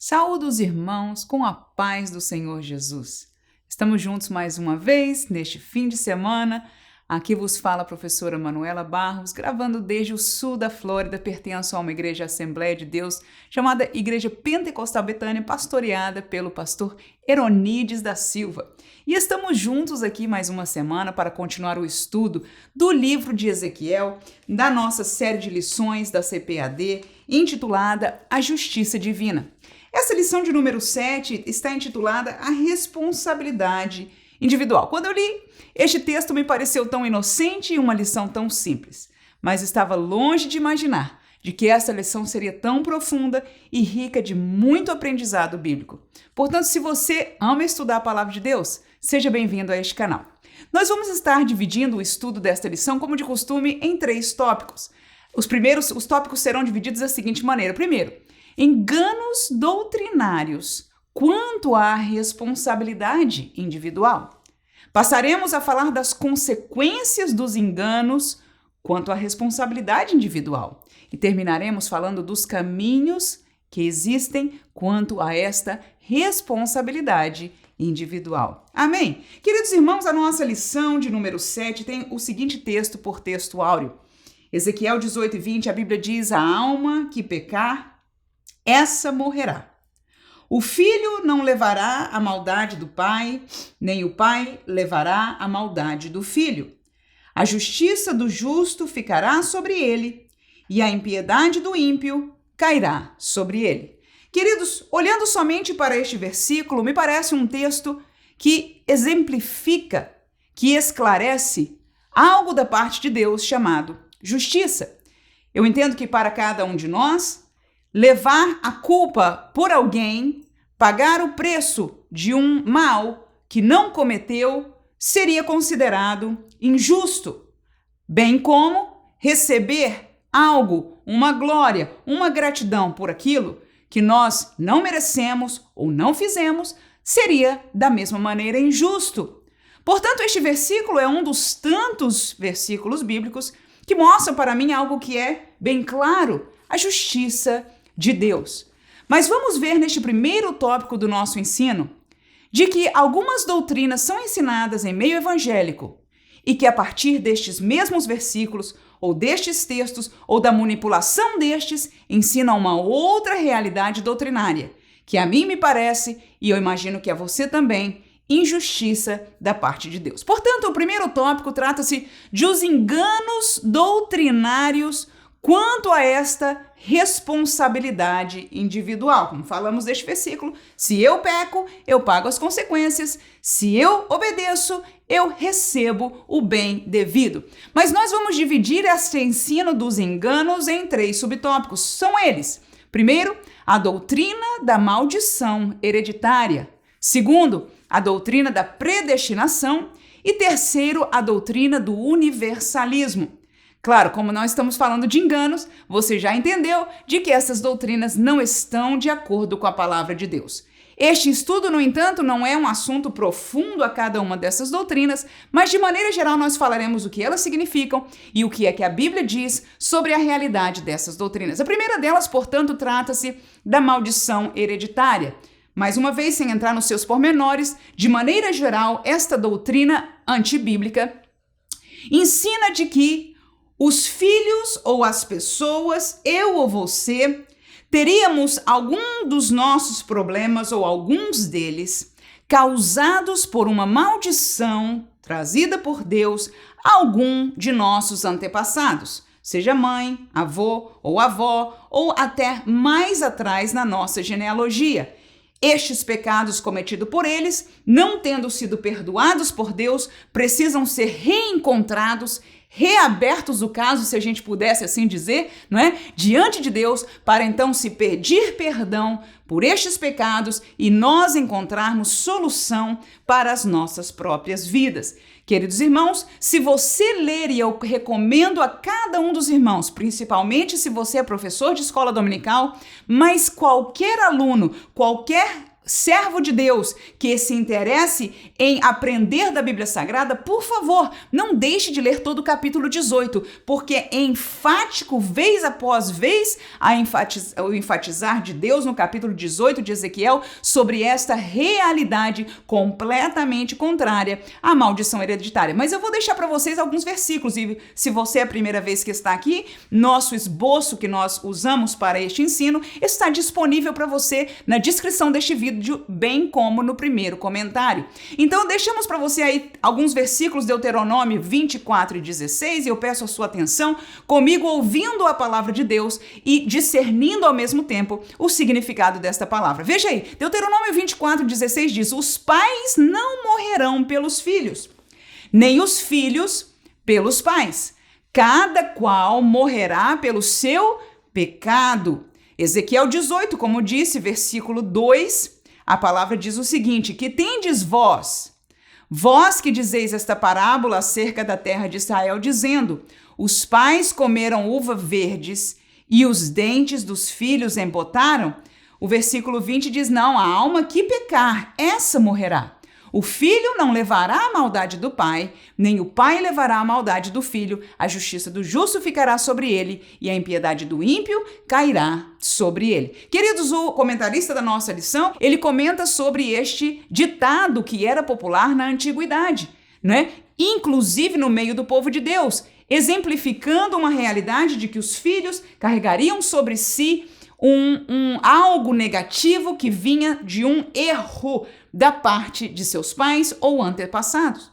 Saúde os irmãos com a paz do Senhor Jesus. Estamos juntos mais uma vez neste fim de semana. Aqui vos fala a professora Manuela Barros, gravando desde o sul da Flórida. Pertenço a uma igreja Assembleia de Deus chamada Igreja Pentecostal Betânia, pastoreada pelo pastor Eronides da Silva. E estamos juntos aqui mais uma semana para continuar o estudo do livro de Ezequiel, da nossa série de lições da CPAD, intitulada A Justiça Divina. Essa lição de número 7 está intitulada A Responsabilidade Individual. Quando eu li, este texto me pareceu tão inocente e uma lição tão simples, mas estava longe de imaginar de que essa lição seria tão profunda e rica de muito aprendizado bíblico. Portanto, se você ama estudar a palavra de Deus, seja bem-vindo a este canal. Nós vamos estar dividindo o estudo desta lição, como de costume, em 3 tópicos. Os tópicos serão divididos da seguinte maneira. Primeiro, enganos doutrinários quanto à responsabilidade individual. Passaremos a falar das consequências dos enganos quanto à responsabilidade individual. E terminaremos falando dos caminhos que existem quanto a esta responsabilidade individual. Amém? Queridos irmãos, a nossa lição de número 7 tem o seguinte texto por texto áureo. Ezequiel 18:20, a Bíblia diz: a alma que pecar, essa morrerá. O filho não levará a maldade do pai, nem o pai levará a maldade do filho. A justiça do justo ficará sobre ele, e a impiedade do ímpio cairá sobre ele. Queridos, olhando somente para este versículo, me parece um texto que exemplifica, que esclarece algo da parte de Deus chamado justiça. Eu entendo que para cada um de nós, levar a culpa por alguém, pagar o preço de um mal que não cometeu, seria considerado injusto, bem como receber algo, uma glória, uma gratidão por aquilo que nós não merecemos ou não fizemos, seria da mesma maneira injusto. Portanto, este versículo é um dos tantos versículos bíblicos que mostram para mim algo que é bem claro, a justiça de Deus. Mas vamos ver neste primeiro tópico do nosso ensino de que algumas doutrinas são ensinadas em meio evangélico e que a partir destes mesmos versículos ou destes textos ou da manipulação destes ensinam uma outra realidade doutrinária que a mim me parece, e eu imagino que a você também, injustiça da parte de Deus. Portanto, o primeiro tópico trata-se de os enganos doutrinários quanto a esta responsabilidade individual. Como falamos deste versículo, se eu peco, eu pago as consequências. Se eu obedeço, eu recebo o bem devido. Mas nós vamos dividir este ensino dos enganos em 3 subtópicos. São eles: primeiro, a doutrina da maldição hereditária. Segundo, a doutrina da predestinação. E terceiro, a doutrina do universalismo. Claro, como nós estamos falando de enganos, você já entendeu de que essas doutrinas não estão de acordo com a palavra de Deus. Este estudo, no entanto, não é um assunto profundo a cada uma dessas doutrinas, mas de maneira geral nós falaremos o que elas significam e o que é que a Bíblia diz sobre a realidade dessas doutrinas. A primeira delas, portanto, trata-se da maldição hereditária. Mais uma vez, sem entrar nos seus pormenores, de maneira geral, esta doutrina antibíblica ensina de que os filhos ou as pessoas, eu ou você, teríamos algum dos nossos problemas ou alguns deles causados por uma maldição trazida por Deus a algum de nossos antepassados, seja mãe, avô ou avó, ou até mais atrás na nossa genealogia. Estes pecados cometidos por eles, não tendo sido perdoados por Deus, precisam ser reencontrados, reabertos o caso, se a gente pudesse assim dizer, não é? Diante de Deus, para então se pedir perdão por estes pecados e nós encontrarmos solução para as nossas próprias vidas. Queridos irmãos, se você ler, e eu recomendo a cada um dos irmãos, principalmente se você é professor de escola dominical, mas qualquer aluno, qualquer servo de Deus que se interesse em aprender da Bíblia Sagrada, por favor, não deixe de ler todo o capítulo 18, porque é enfático, vez após vez, o enfatizar de Deus no capítulo 18 de Ezequiel sobre esta realidade completamente contrária à maldição hereditária. Mas eu vou deixar para vocês alguns versículos, e se você é a primeira vez que está aqui, nosso esboço que nós usamos para este ensino está disponível para você na descrição deste vídeo, bem como no primeiro comentário. Então, deixamos para você aí alguns versículos de Deuteronômio 24 e 16, e eu peço a sua atenção comigo, ouvindo a palavra de Deus e discernindo ao mesmo tempo o significado desta palavra. Veja aí, Deuteronômio 24, 16 diz: os pais não morrerão pelos filhos, nem os filhos pelos pais. Cada qual morrerá pelo seu pecado. Ezequiel 18, como disse, versículo 2, a palavra diz o seguinte: que tendes vós que dizeis esta parábola acerca da terra de Israel, dizendo: os pais comeram uvas verdes e os dentes dos filhos embotaram. O versículo 20 diz: não, a alma que pecar, essa morrerá. O filho não levará a maldade do pai, nem o pai levará a maldade do filho. A justiça do justo ficará sobre ele, e a impiedade do ímpio cairá sobre ele. Queridos, o comentarista da nossa lição, ele comenta sobre este ditado que era popular na antiguidade, né? Inclusive no meio do povo de Deus, exemplificando uma realidade de que os filhos carregariam sobre si algo negativo que vinha de um erro da parte de seus pais ou antepassados.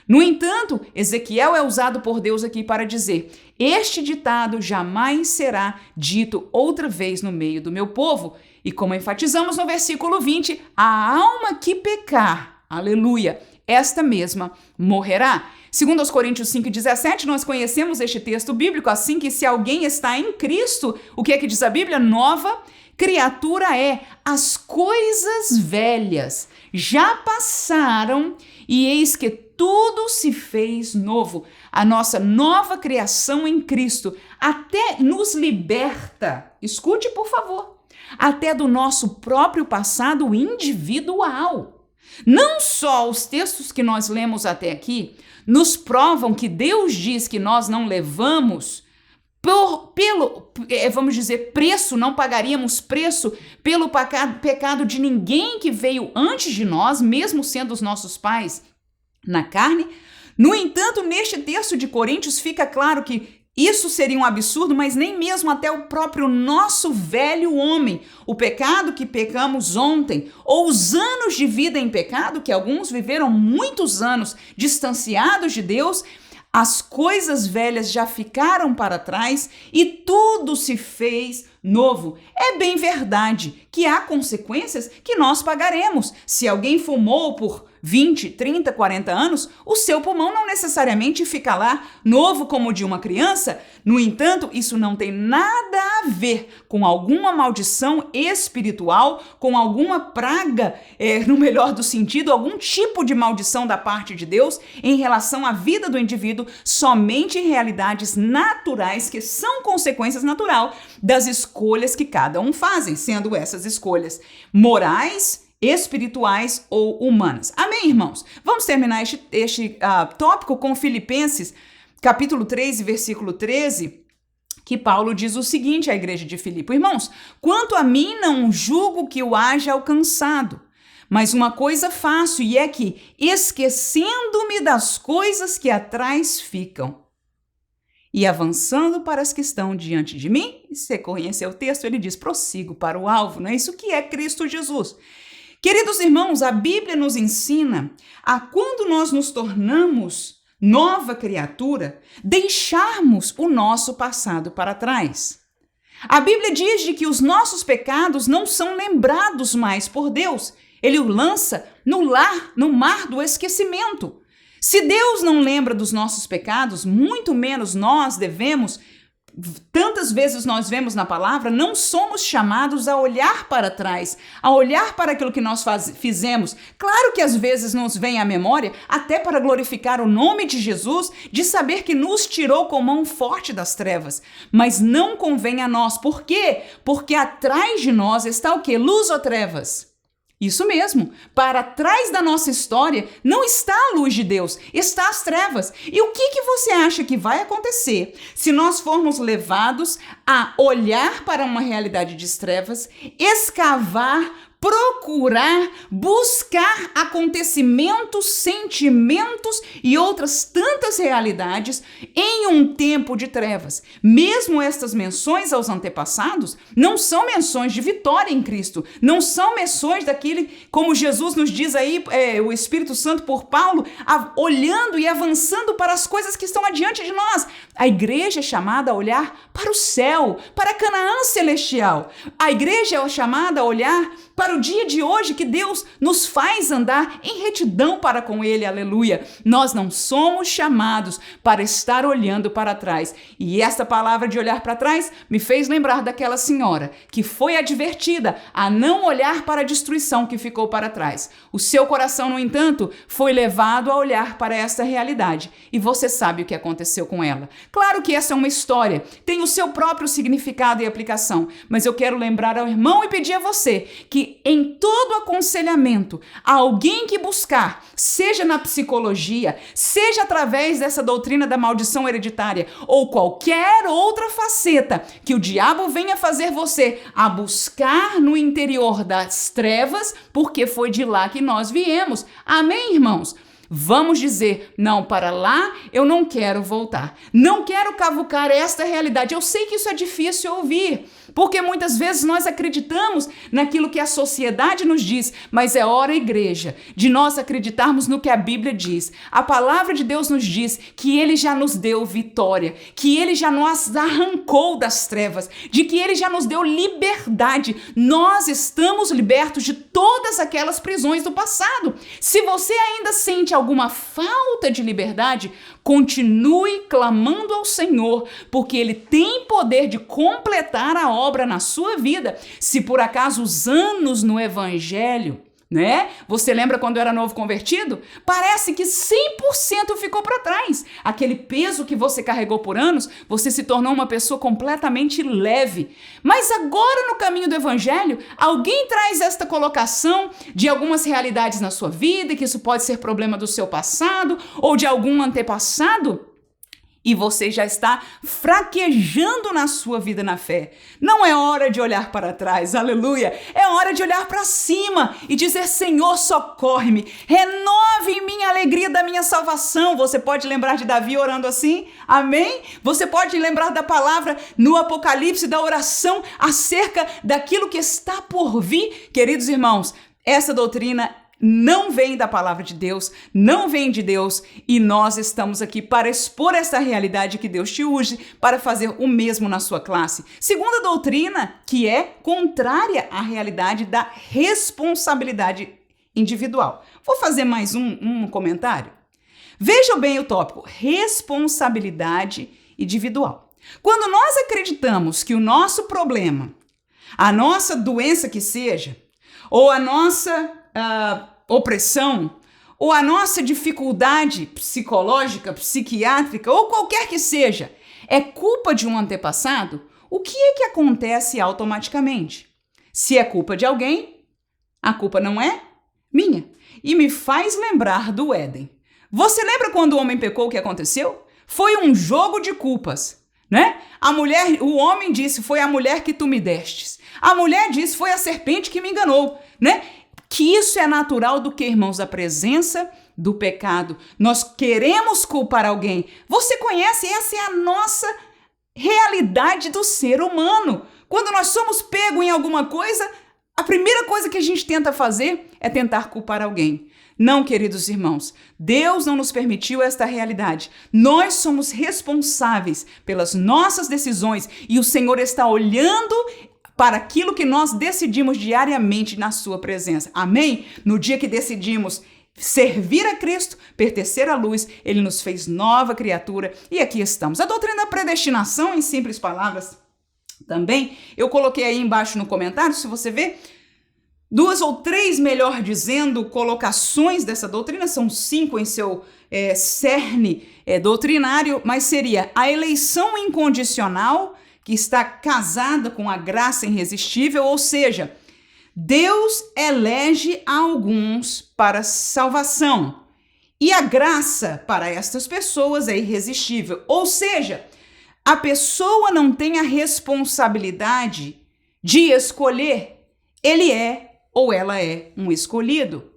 No entanto, Ezequiel é usado por Deus aqui para dizer: este ditado jamais será dito outra vez no meio do meu povo. E como enfatizamos no versículo 20, a alma que pecar, aleluia, esta mesma morrerá. Segundo aos Coríntios 5,17, nós conhecemos este texto bíblico, assim que se alguém está em Cristo, o que é que diz a Bíblia? Nova criatura é. As coisas velhas já passaram e eis que tudo se fez novo. A nossa nova criação em Cristo até nos liberta, escute por favor, até do nosso próprio passado individual. Não só os textos que nós lemos até aqui nos provam que Deus diz que nós não levamos vamos dizer, preço, não pagaríamos preço pelo pecado de ninguém que veio antes de nós, mesmo sendo os nossos pais na carne. No entanto, neste texto de Coríntios fica claro que isso seria um absurdo, mas nem mesmo até o próprio nosso velho homem, o pecado que pecamos ontem, ou os anos de vida em pecado, que alguns viveram muitos anos distanciados de Deus, as coisas velhas já ficaram para trás e tudo se fez novo. É bem verdade que há consequências que nós pagaremos. Se alguém fumou por 20, 30, 40 anos, o seu pulmão não necessariamente fica lá novo como o de uma criança. No entanto, isso não tem nada a ver com alguma maldição espiritual, com alguma praga, no melhor do sentido, algum tipo de maldição da parte de Deus em relação à vida do indivíduo, somente em realidades naturais que são consequências naturais das escolhas que cada um fazem, sendo essas escolhas morais, espirituais ou humanas. Amém, irmãos? Vamos terminar este tópico com Filipenses, capítulo 3, versículo 13, que Paulo diz o seguinte à igreja de Filipe: irmãos, quanto a mim não julgo que o haja alcançado, mas uma coisa faço, e é que, esquecendo-me das coisas que atrás ficam, e avançando para as que estão diante de mim, e você conheceu o texto, ele diz: prossigo para o alvo, não é isso que é Cristo Jesus. Queridos irmãos, a Bíblia nos ensina a quando nós nos tornamos nova criatura, deixarmos o nosso passado para trás. A Bíblia diz de que os nossos pecados não são lembrados mais por Deus. Ele o lança no mar do esquecimento. Se Deus não lembra dos nossos pecados, muito menos nós devemos. Tantas vezes nós vemos na palavra, não somos chamados a olhar para trás, a olhar para aquilo que nós fizemos. Claro que às vezes nos vem à memória, até para glorificar o nome de Jesus, de saber que nos tirou com mão forte das trevas. Mas não convém a nós. Por quê? Porque atrás de nós está o quê? Luz ou trevas? Isso mesmo, para trás da nossa história não está a luz de Deus, está as trevas. E o que você acha que vai acontecer se nós formos levados a olhar para uma realidade de trevas, escavar, procurar, buscar acontecimentos, sentimentos e outras tantas realidades em um tempo de trevas? Mesmo estas menções aos antepassados não são menções de vitória em Cristo, não são menções daquele, como Jesus nos diz aí, o Espírito Santo por Paulo, olhando e avançando para as coisas que estão adiante de nós. A igreja é chamada a olhar para o céu, para Canaã celestial. A igreja é chamada a olhar para o dia de hoje que Deus nos faz andar em retidão para com Ele, aleluia. Nós não somos chamados para estar olhando para trás. E esta palavra de olhar para trás me fez lembrar daquela senhora que foi advertida a não olhar para a destruição que ficou para trás. O seu coração, no entanto, foi levado a olhar para esta realidade. E você sabe o que aconteceu com ela. Claro que essa é uma história, tem o seu próprio significado e aplicação, mas eu quero lembrar ao irmão e pedir a você que em todo aconselhamento, alguém que buscar, seja na psicologia, seja através dessa doutrina da maldição hereditária ou qualquer outra faceta que o diabo venha fazer você a buscar no interior das trevas, porque foi de lá que nós viemos. Amém, irmãos? Vamos dizer, não, para lá eu não quero voltar. Não quero cavucar esta realidade. Eu sei que isso é difícil ouvir, porque muitas vezes nós acreditamos naquilo que a sociedade nos diz, mas é hora, igreja, de nós acreditarmos no que a Bíblia diz. A palavra de Deus nos diz que Ele já nos deu vitória, que Ele já nos arrancou das trevas, de que Ele já nos deu liberdade. Nós estamos libertos de todas aquelas prisões do passado. Se você ainda sente alguma falta de liberdade, continue clamando ao Senhor, porque Ele tem poder de completar a obra na sua vida. Se por acaso os anos no Evangelho, né? Você lembra quando era novo convertido? Parece que 100% ficou para trás. Aquele peso que você carregou por anos, você se tornou uma pessoa completamente leve. Mas agora no caminho do Evangelho, alguém traz esta colocação de algumas realidades na sua vida, que isso pode ser problema do seu passado ou de algum antepassado, e você já está fraquejando na sua vida na fé. Não é hora de olhar para trás, aleluia. É hora de olhar para cima e dizer: Senhor, socorre-me, renove em mim a alegria da minha salvação. Você pode lembrar de Davi orando assim? Amém? Você pode lembrar da palavra no Apocalipse, da oração acerca daquilo que está por vir? Queridos irmãos, essa doutrina não vem da palavra de Deus, não vem de Deus, e nós estamos aqui para expor essa realidade, que Deus te use para fazer o mesmo na sua classe. Segunda doutrina, que é contrária à realidade da responsabilidade individual. Vou fazer mais um comentário. Vejam bem o tópico: responsabilidade individual. Quando nós acreditamos que o nosso problema, a nossa doença que seja, ou a nossa opressão, ou a nossa dificuldade psicológica, psiquiátrica, ou qualquer que seja, é culpa de um antepassado, o que é que acontece automaticamente? Se é culpa de alguém, a culpa não é minha. E me faz lembrar do Éden. Você lembra quando o homem pecou, o que aconteceu? Foi um jogo de culpas, né? O homem disse: foi a mulher que tu me destes. A mulher disse: foi a serpente que me enganou, né? Que isso é natural do que, irmãos? A presença do pecado. Nós queremos culpar alguém. Você conhece? Essa é a nossa realidade do ser humano. Quando nós somos pegos em alguma coisa, a primeira coisa que a gente tenta fazer é tentar culpar alguém. Não, queridos irmãos, Deus não nos permitiu esta realidade. Nós somos responsáveis pelas nossas decisões e o Senhor está olhando para aquilo que nós decidimos diariamente na sua presença. Amém? No dia que decidimos servir a Cristo, pertencer à luz, Ele nos fez nova criatura e aqui estamos. A doutrina da predestinação, em simples palavras, também, eu coloquei aí embaixo no comentário, se você ver, 2 ou 3, melhor dizendo, colocações dessa doutrina, são 5 em seu cerne doutrinário, mas seria a eleição incondicional, que está casada com a graça irresistível, ou seja, Deus elege alguns para salvação e a graça para estas pessoas é irresistível. Ou seja, a pessoa não tem a responsabilidade de escolher, ele é ou ela é um escolhido.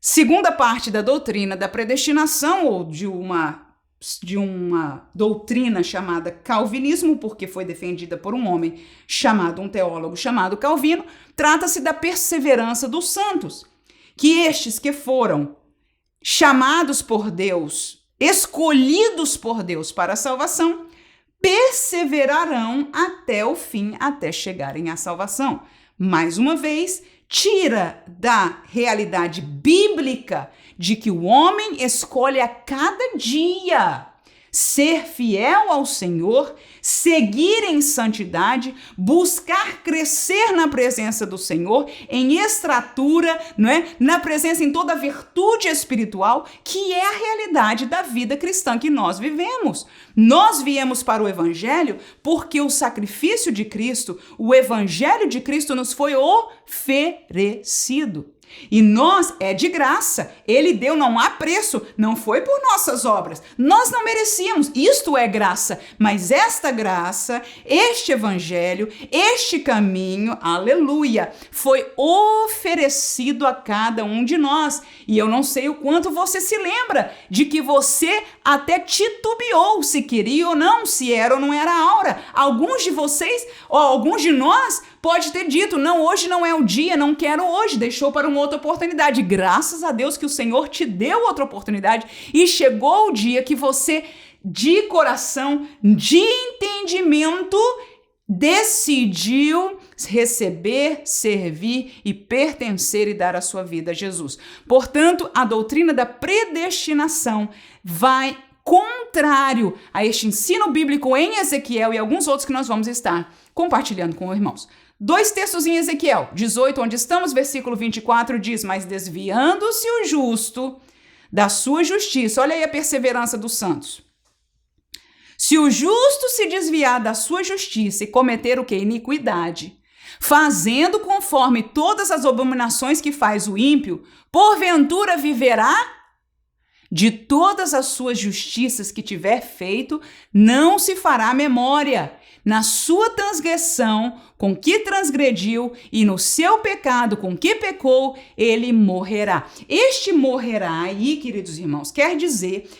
Segunda parte da doutrina da predestinação, ou de uma doutrina chamada calvinismo, porque foi defendida por um homem chamado, um teólogo chamado Calvino, trata-se da perseverança dos santos, que estes que foram chamados por Deus, escolhidos por Deus para a salvação, perseverarão até o fim, até chegarem à salvação. Mais uma vez, tira da realidade bíblica de que o homem escolhe a cada dia ser fiel ao Senhor, seguir em santidade, buscar crescer na presença do Senhor, em estatura, não é? Na presença em toda a virtude espiritual, que é a realidade da vida cristã que nós vivemos. Nós viemos para o Evangelho porque o sacrifício de Cristo, o Evangelho de Cristo nos foi oferecido. E nós é de graça, ele deu, não há preço, não foi por nossas obras, nós não merecíamos, isto é graça, mas esta graça, este evangelho, este caminho, aleluia, foi oferecido a cada um de nós. E eu não sei o quanto você se lembra de que você até titubeou se queria ou não, se era ou não era a hora. Alguns de vocês, ou alguns de nós, pode ter dito, não, hoje não é o dia, não quero hoje, deixou para uma outra oportunidade. Graças a Deus que o Senhor te deu outra oportunidade e chegou o dia que você, de coração, de entendimento, decidiu receber, servir e pertencer e dar a sua vida a Jesus. Portanto, a doutrina da predestinação vai contrário a este ensino bíblico em Ezequiel e alguns outros que nós vamos estar compartilhando com os irmãos. 2 textos em Ezequiel 18, onde estamos, versículo 24, diz: mas desviando-se o justo da sua justiça, olha aí a perseverança dos santos. Se o justo se desviar da sua justiça e cometer o que? Iniquidade, fazendo conforme todas as abominações que faz o ímpio, porventura viverá? De todas as suas justiças que tiver feito, não se fará memória. Na sua transgressão, com que transgrediu, e no seu pecado, com que pecou, ele morrerá. Este morrerá aí, queridos irmãos, quer dizer,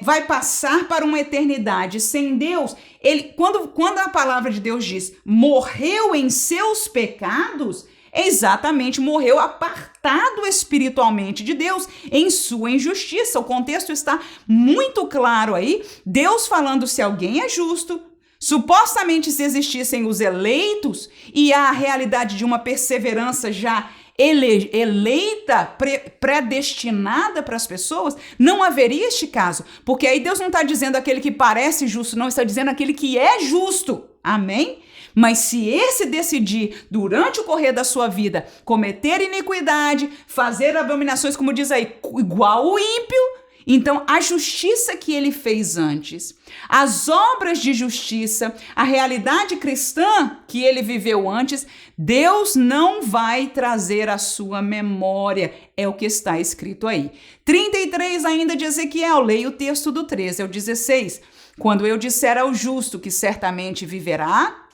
vai passar para uma eternidade sem Deus. Ele, quando a palavra de Deus diz, morreu em seus pecados, exatamente, morreu apartado espiritualmente de Deus em sua injustiça. O contexto está muito claro aí, Deus falando se alguém é justo, supostamente se existissem os eleitos e a realidade de uma perseverança já eleita, predestinada para as pessoas, não haveria este caso, porque aí Deus não está dizendo aquele que parece justo, não, está dizendo aquele que é justo, amém? Mas se esse decidir, durante o correr da sua vida, cometer iniquidade, fazer abominações, como diz aí, igual o ímpio, então a justiça que ele fez antes, as obras de justiça, a realidade cristã que ele viveu antes, Deus não vai trazer à sua memória, é o que está escrito aí. 33 ainda de Ezequiel, leia o texto do 13 ao 16. Quando eu disser ao justo que certamente viverá,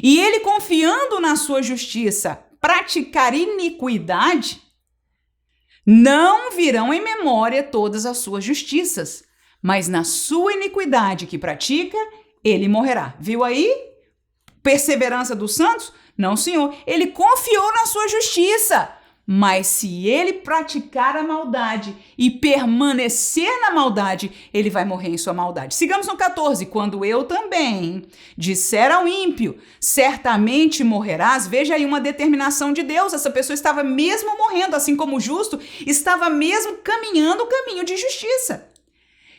e ele confiando na sua justiça praticar iniquidade, não virão em memória todas as suas justiças, mas na sua iniquidade que pratica, ele morrerá. Viu aí? Perseverança dos santos? Não, senhor. Ele confiou na sua justiça, mas se ele praticar a maldade e permanecer na maldade, ele vai morrer em sua maldade. Sigamos no 14. Quando eu também disser ao ímpio, certamente morrerás. Veja aí uma determinação de Deus. Essa pessoa estava mesmo morrendo, assim como o justo estava mesmo caminhando o caminho de justiça.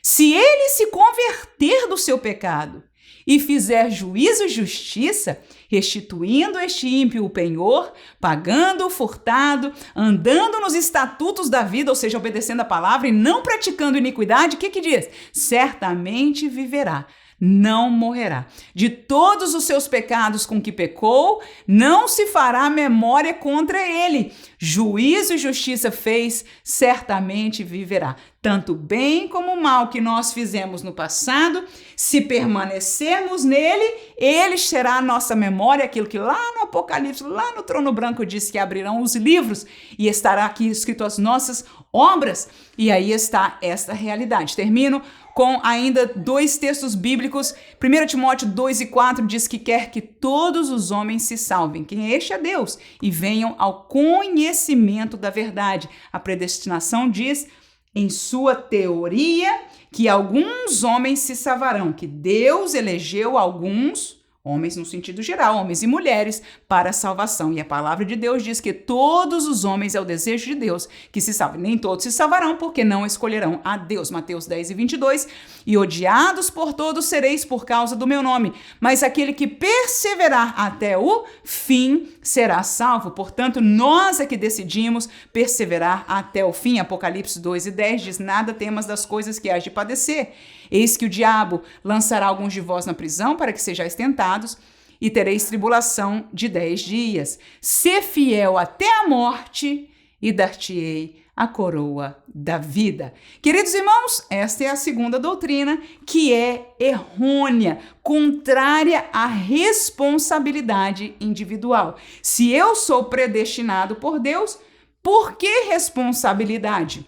Se ele se converter do seu pecado e fizer juízo e justiça, restituindo este ímpio o penhor, pagando o furtado, andando nos estatutos da vida, ou seja, obedecendo a palavra e não praticando iniquidade, o que diz? Certamente viverá. não morrerá. De todos os seus pecados com que pecou, não se fará memória contra ele. Juízo e justiça fez, certamente viverá. Tanto bem como o mal que nós fizemos no passado, se permanecermos nele, ele será a nossa memória, aquilo que lá no Apocalipse, lá no trono branco diz que abrirão os livros e estará aqui escrito as nossas obras. E aí está esta realidade. Termino com ainda 2 textos bíblicos. 1 Timóteo 2:4 diz que quer que todos os homens se salvem. Quem é este? É Deus. E venham ao conhecimento da verdade. A predestinação diz, em sua teoria, que alguns homens se salvarão, que Deus elegeu alguns homens no sentido geral, homens e mulheres, para a salvação. E a palavra de Deus diz que todos os homens, é o desejo de Deus, que se salvem. Nem todos se salvarão, porque não escolherão a Deus. Mateus 10:22. E odiados por todos sereis por causa do meu nome, mas aquele que perseverar até o fim será salvo. Portanto, nós é que decidimos perseverar até o fim. Apocalipse 2:10 diz, nada temas das coisas que hás de padecer. Eis que o diabo lançará alguns de vós na prisão para que sejais tentados e tereis tribulação de 10 dias. Sê fiel até a morte e dar-te-ei a coroa da vida. Queridos irmãos, esta é a segunda doutrina, que é errônea, contrária à responsabilidade individual. Se eu sou predestinado por Deus, por que responsabilidade?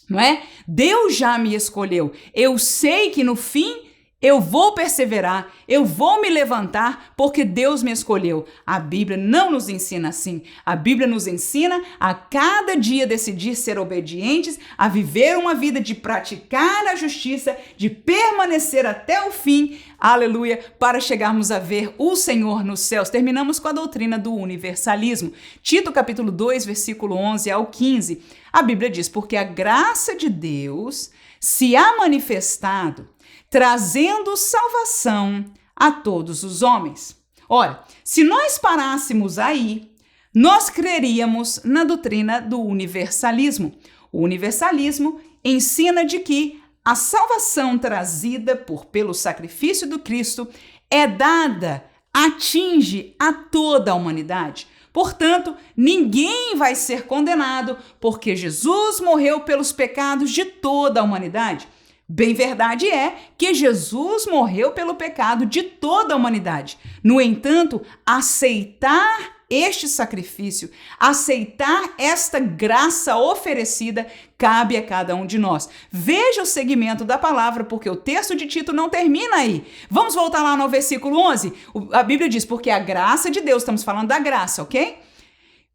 Não é? Deus já me escolheu. Eu sei que no fim eu vou perseverar, eu vou me levantar porque Deus me escolheu. A Bíblia não nos ensina assim. A Bíblia nos ensina a cada dia decidir ser obedientes, a viver uma vida de praticar a justiça, de permanecer até o fim, aleluia, para chegarmos a ver o Senhor nos céus. Terminamos com a doutrina do universalismo. Tito capítulo 2, versículo 11 ao 15. A Bíblia diz, porque a graça de Deus se há manifestado, trazendo salvação a todos os homens. Ora, se nós parássemos aí, nós creríamos na doutrina do universalismo. O universalismo ensina de que a salvação trazida pelo sacrifício do Cristo é dada, atinge a toda a humanidade. Portanto, ninguém vai ser condenado porque Jesus morreu pelos pecados de toda a humanidade. Bem verdade é que Jesus morreu pelo pecado de toda a humanidade. No entanto, aceitar este sacrifício, aceitar esta graça oferecida, cabe a cada um de nós. Veja o segmento da palavra, porque o texto de Tito não termina aí. Vamos voltar lá no versículo 11? A Bíblia diz, porque a graça de Deus, estamos falando da graça, ok?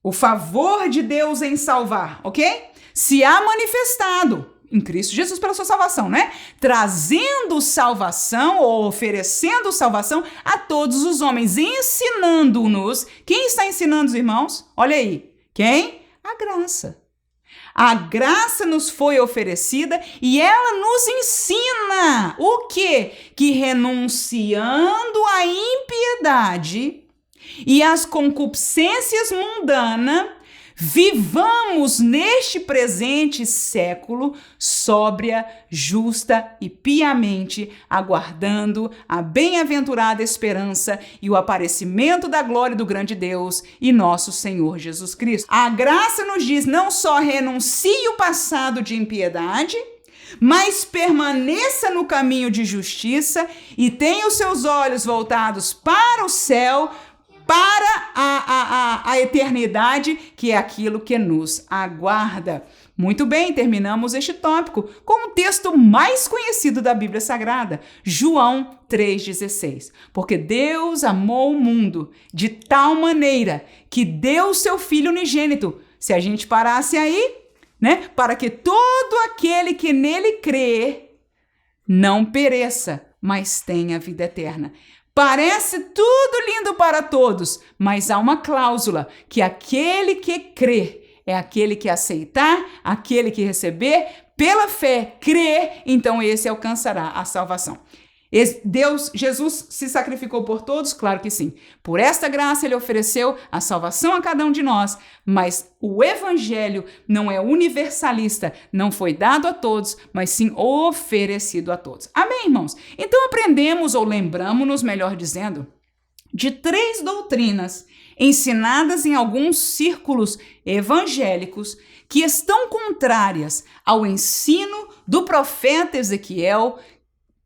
O favor de Deus em salvar, ok? Se há manifestado em Cristo Jesus pela sua salvação, né? Trazendo salvação ou oferecendo salvação a todos os homens, ensinando-nos. Quem está ensinando os irmãos? Olha aí. Quem? A graça. A graça nos foi oferecida e ela nos ensina o quê? Que renunciando à impiedade e às concupiscências mundanas, vivamos neste presente século sóbria, justa e piamente, aguardando a bem-aventurada esperança e o aparecimento da glória do grande Deus e nosso Senhor Jesus Cristo. A graça nos diz não só renuncie o passado de impiedade, mas permaneça no caminho de justiça e tenha os seus olhos voltados para o céu, para a eternidade, que é aquilo que nos aguarda. Muito bem, terminamos este tópico com o texto mais conhecido da Bíblia Sagrada, João 3,16. Porque Deus amou o mundo de tal maneira que deu o seu Filho unigênito. Se a gente parasse aí, né? Para que todo aquele que nele crê não pereça, mas tenha vida eterna. Parece tudo lindo para todos, mas há uma cláusula, que aquele que crê é aquele que aceitar, aquele que receber, pela fé, crer, então esse alcançará a salvação. Jesus se sacrificou por todos? Claro que sim. Por esta graça ele ofereceu a salvação a cada um de nós, mas o evangelho não é universalista, não foi dado a todos, mas sim oferecido a todos. Amém, irmãos? Então aprendemos, ou lembramos-nos, melhor dizendo, de 3 doutrinas ensinadas em alguns círculos evangélicos que estão contrárias ao ensino do profeta Ezequiel.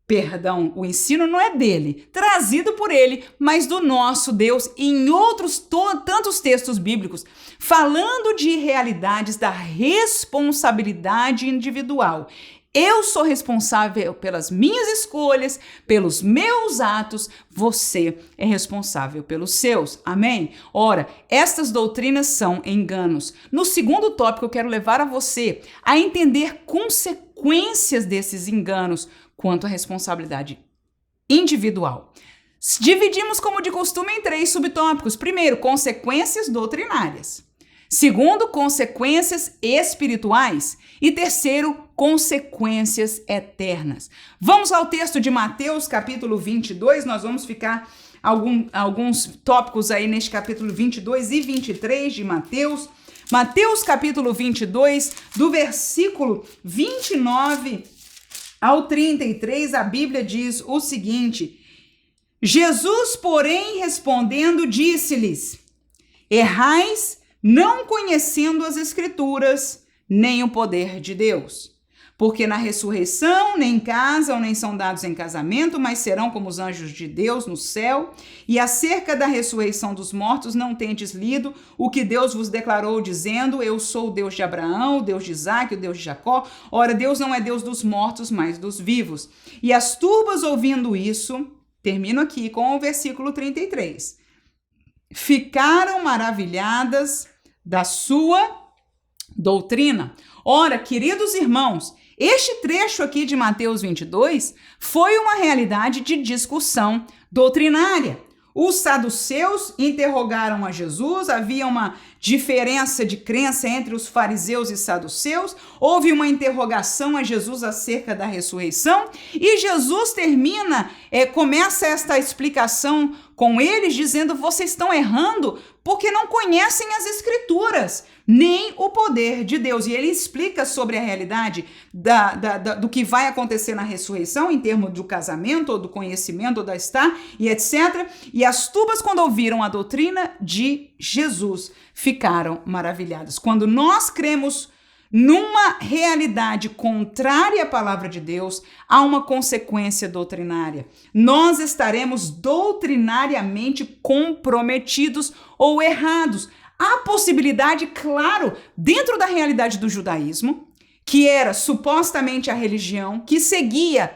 Perdão, o ensino não é dele, trazido por ele, mas do nosso Deus, e em outros tantos textos bíblicos, falando de realidades da responsabilidade individual. Eu sou responsável pelas minhas escolhas, pelos meus atos, você é responsável pelos seus. Amém? Ora, estas doutrinas são enganos. No segundo tópico, eu quero levar a você a entender consequências desses enganos quanto à responsabilidade individual. Dividimos, como de costume, em 3 subtópicos. Primeiro, consequências doutrinárias. Segundo, consequências espirituais. E terceiro, consequências eternas. Vamos ao texto de Mateus, capítulo 22. Nós vamos ficar alguns tópicos aí neste capítulo 22 e 23 de Mateus. Mateus, capítulo 22, do versículo 29 ao 33, a Bíblia diz o seguinte: Jesus, porém, respondendo, disse-lhes: errais, não conhecendo as Escrituras, nem o poder de Deus. Porque na ressurreição nem casam, nem são dados em casamento, mas serão como os anjos de Deus no céu. E acerca da ressurreição dos mortos não tendes lido o que Deus vos declarou, dizendo: eu sou o Deus de Abraão, o Deus de Isaque, o Deus de Jacó. Ora, Deus não é Deus dos mortos, mas dos vivos. E as turbas, ouvindo isso, termino aqui com o versículo 33, ficaram maravilhadas da sua doutrina. Ora, queridos irmãos, este trecho aqui de Mateus 22 foi uma realidade de discussão doutrinária. Os saduceus interrogaram a Jesus, havia uma diferença de crença entre os fariseus e saduceus, houve uma interrogação a Jesus acerca da ressurreição, e Jesus começa esta explicação com eles, dizendo: vocês estão errando porque não conhecem as Escrituras, nem o poder de Deus. E ele explica sobre a realidade do que vai acontecer na ressurreição, em termos do casamento, ou do conhecimento, ou da estar, e etc. E as turbas, quando ouviram a doutrina de Jesus, ficaram maravilhadas. Quando nós cremos numa realidade contrária à palavra de Deus, há uma consequência doutrinária. Nós estaremos doutrinariamente comprometidos ou errados. Há possibilidade, claro, dentro da realidade do judaísmo, que era supostamente a religião que seguia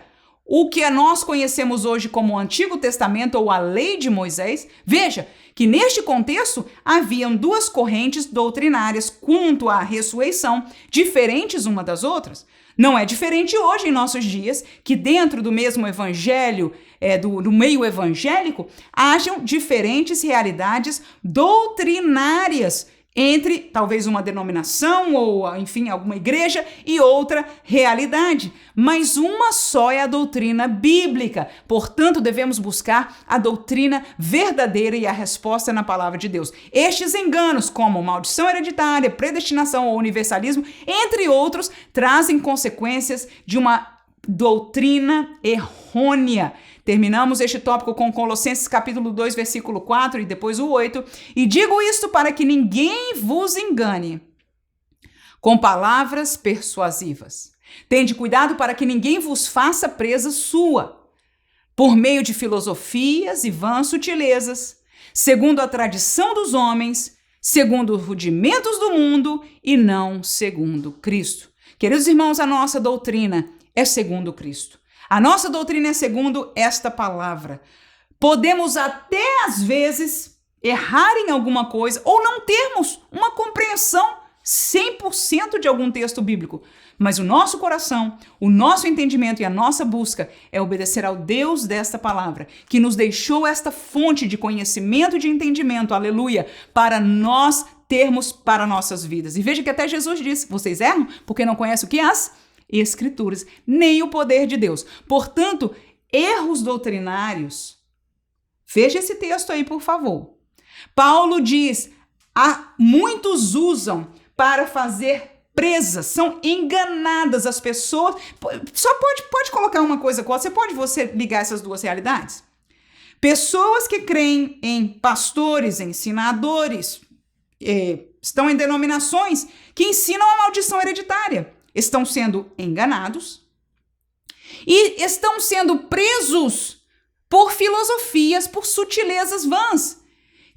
o que nós conhecemos hoje como o Antigo Testamento ou a Lei de Moisés. Veja que neste contexto haviam 2 correntes doutrinárias quanto à ressurreição, diferentes uma das outras. Não é diferente hoje em nossos dias que dentro do mesmo evangelho, do meio evangélico, hajam diferentes realidades doutrinárias entre talvez uma denominação ou, enfim, alguma igreja e outra realidade. Mas uma só é a doutrina bíblica. Portanto, devemos buscar a doutrina verdadeira e a resposta na palavra de Deus. Estes enganos, como maldição hereditária, predestinação ou universalismo, entre outros, trazem consequências de uma doutrina errônea. Terminamos este tópico com Colossenses capítulo 2, versículo 4 e depois o 8. E digo isto para que ninguém vos engane com palavras persuasivas. Tende cuidado para que ninguém vos faça presa sua, por meio de filosofias e vãs sutilezas, segundo a tradição dos homens, segundo os rudimentos do mundo e não segundo Cristo. Queridos irmãos, a nossa doutrina é segundo Cristo. A nossa doutrina é segundo esta palavra. Podemos até, às vezes, errar em alguma coisa ou não termos uma compreensão 100% de algum texto bíblico. Mas o nosso coração, o nosso entendimento e a nossa busca é obedecer ao Deus desta palavra, que nos deixou esta fonte de conhecimento e de entendimento, aleluia, para nós termos para nossas vidas. E veja que até Jesus disse: vocês erram porque não conhecem o que? As Escrituras, nem o poder de Deus. Portanto, erros doutrinários. Veja esse texto aí, por favor. Paulo diz, muitos usam para fazer presas, são enganadas as pessoas. Só pode colocar uma coisa com outra, você ligar essas duas realidades? Pessoas que creem em pastores, ensinadores, estão em denominações que ensinam a maldição hereditária, estão sendo enganados e estão sendo presos por filosofias, por sutilezas vãs,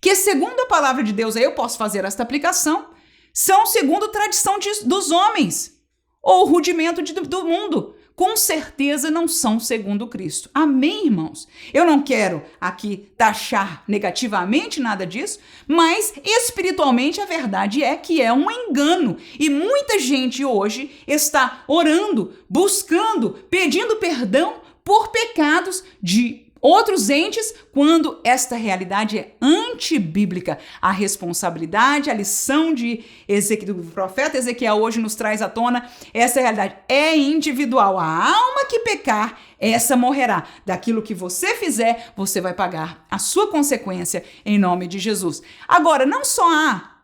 que segundo a palavra de Deus, aí eu posso fazer esta aplicação, são segundo a tradição dos homens, ou rudimento do mundo. Com certeza não são segundo Cristo. Amém, irmãos? Eu não quero aqui taxar negativamente nada disso, mas espiritualmente a verdade é que é um engano. E muita gente hoje está orando, buscando, pedindo perdão por pecados de outros entes, quando esta realidade é antibíblica. A responsabilidade, a lição do profeta Ezequiel hoje nos traz à tona, essa realidade é individual. A alma que pecar, essa morrerá. Daquilo que você fizer, você vai pagar a sua consequência em nome de Jesus. Agora, não só há